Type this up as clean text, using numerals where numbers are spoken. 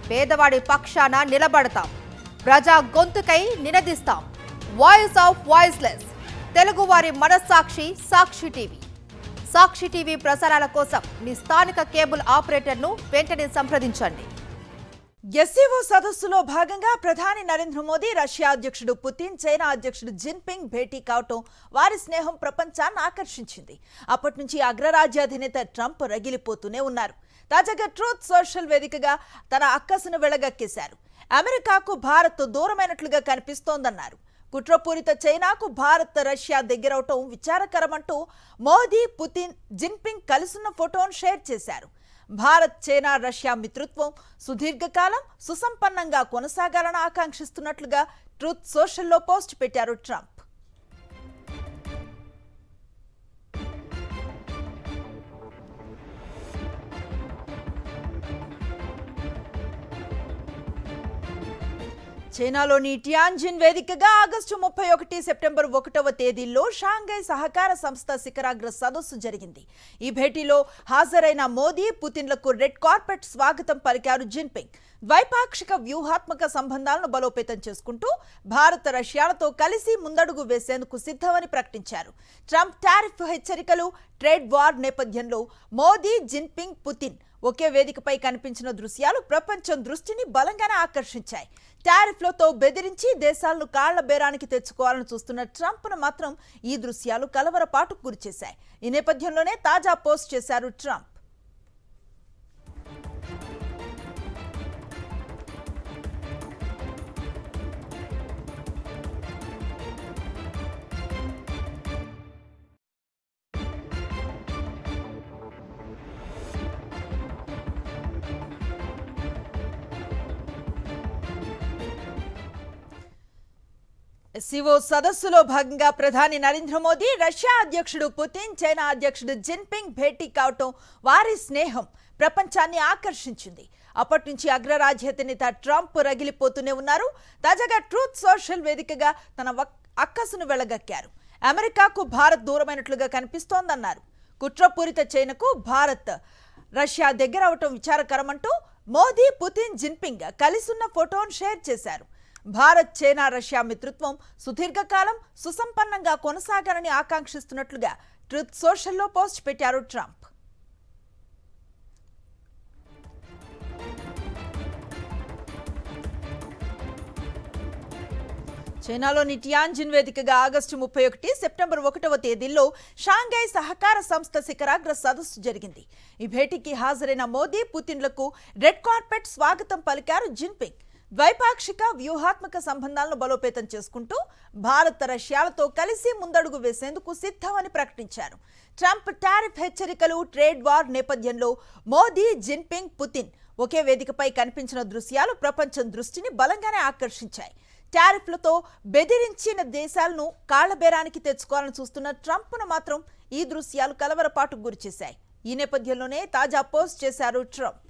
పేదవాడి పక్షాన నిలబడతాం, ప్రజా గొంతుకై నినదిస్తాం. వాయిస్ ఆఫ్ వాయిస్లెస్, తెలుగువారి మనస్సాక్షి సాక్షి టీవీ. సాక్షి టీవీ ప్రసారాల కోసం మీ స్థానిక కేబుల్ ఆపరేటర్ను వెంటనే సంప్రదించండి. ఎస్సీఓ సదస్సులో భాగంగా ప్రధాని నరేంద్ర మోదీ, రష్యా అధ్యక్షుడు పుతిన్, చైనా అధ్యక్షుడు జిన్పింగ్ భేటీ కావటం వారి స్నేహం ప్రపంచాన్ని ఆకర్షించింది. అప్పటి నుంచి అగ్రరాజ్య అధినేత ట్రంప్ రగిలిపోతూనే ఉన్నారు. తాజాగా ట్రూత్ సోషల్ వేదికగా తన అక్కసును వెళ్లగక్కేశారు. అమెరికాకు భారత్ దూరమైనట్లుగా కనిపిస్తోందన్నారు. కుట్రపూరిత చైనాకు భారత్, రష్యా దగ్గరవటం విచారకరమంటూ మోదీ, పుతిన్, జిన్పింగ్ కలిసున్న ఫోటోను షేర్ చేశారు. భారత్, చైనా, రష్యా మిత్రత్వం సుదీర్ఘకాలం సుసంపన్నంగా కొనసాగాలని ఆకాంక్షిస్తున్నట్లుగా ట్రూత్ సోషల్లో పోస్ట్ పెట్టారు ట్రంప్. చైనాలోని టియాన్జిన్ వేదికగా ఆగస్టు 31, సెప్టెంబర్ 1వ తేదీల్లో షాంఘై సహకార సంస్థ శిఖరాగ్ర సదస్సు జరిగింది. ఈ భేటీలో హాజరైన మోదీ, పుతిన్లకు రెడ్ కార్పెట్ స్వాగతం పలికారు జిన్పింగ్. ద్వైపాక్షిక వ్యూహాత్మక సంబంధాలను బలోపేతం చేసుకుంటూ భారత, రష్యాలతో కలిసి ముందడుగు వేసేందుకు సిద్ధమని ప్రకటించారు. ట్రంప్ టారిఫ్ హెచ్చరికలు, ట్రేడ్ వార్ నేపథ్యంలో మోదీ, జిన్పింగ్, పుతిన్ ఒకే వేదికపై కనిపించిన దృశ్యాలు ప్రపంచం దృష్టిని బలంగానే ఆకర్షించాయి. టారిఫ్లతో బెదిరించి దేశాలను కాళ్ల బేరానికి తెచ్చుకోవాలని చూస్తున్న ట్రంప్ను మాత్రం ఈ దృశ్యాలు కలవరపాటుకు గురిచేశాయి. ఈ నేపథ్యంలోనే తాజా పోస్ట్ చేశారు ట్రంప్. ఎస్సీఓ సదస్సులో భాగంగా ప్రధాని నరేంద్ర మోదీ, రష్యా అధ్యక్షుడు పుతిన్, చైనా అధ్యక్షుడు జిన్పింగ్ భేటీ కావటం వారి స్నేహం ప్రపంచాన్ని ఆకర్షించింది. అప్పటి నుంచి అగ్రరాజ్య అధినేత ట్రంప్ రగిలిపోతూనే ఉన్నారు. తాజాగా ట్రూత్ సోషల్ వేదికగా తన అక్కసును వెళ్లగక్కారు. అమెరికాకు భారత్ దూరమైనట్లుగా కనిపిస్తోందన్నారు. కుట్రపూరిత చైనాకు భారత్, రష్యా దగ్గరవటం విచారకరమంటూ మోదీ, పుతిన్, జిన్పింగ్ కలిసున్న ఫోటోను షేర్ చేశారు. భారత్, చైనా, రష్యా మిత్రత్వం సుదీర్ఘకాలం సుసంపన్నంగా కొనసాగాలని ఆకాంక్షిస్తున్నట్లుగా ట్రూత్ సోషల్లో పోస్ట్ పెట్టారు ట్రంప్. చైనాలోని టియాన్జిన్ వేదికగా ఆగస్టు 31, సెప్టెంబర్ 1వ తేదీల్లో షాంఘై సహకార సంస్థ శిఖరాగ్ర సదస్సు జరిగింది. ఈ భేటీకి హాజరైన మోదీ, పుతిన్లకు రెడ్ కార్పెట్ స్వాగతం పలికారు జిన్పింగ్. ద్వైపాక్షిక వ్యూహాత్మక సంబంధాలను బలోపేతం చేసుకుంటూ భారత్, రష్యాలతో కలిసి ముందడుగు వేసేందుకు సిద్ధమని ప్రకటించారు. ట్రంప్ టారిఫ్ హెచ్చరికలు, ట్రేడ్ వార్ నేపథ్యంలో మోదీ, జిన్పింగ్, పుతిన్ ఒకే వేదికపై కనిపించిన దృశ్యాలు ప్రపంచం దృష్టిని బలంగానే ఆకర్షించాయి. టారిఫ్లతో బెదిరించిన దేశాలను కాళ్లబేరానికి తెచ్చుకోవాలని చూస్తున్న ట్రంప్ను మాత్రం ఈ దృశ్యాలు కలవరపాటుకు గురిచేశాయి. ఈ నేపథ్యంలోనే తాజా పోస్ట్ చేశారు ట్రంప్.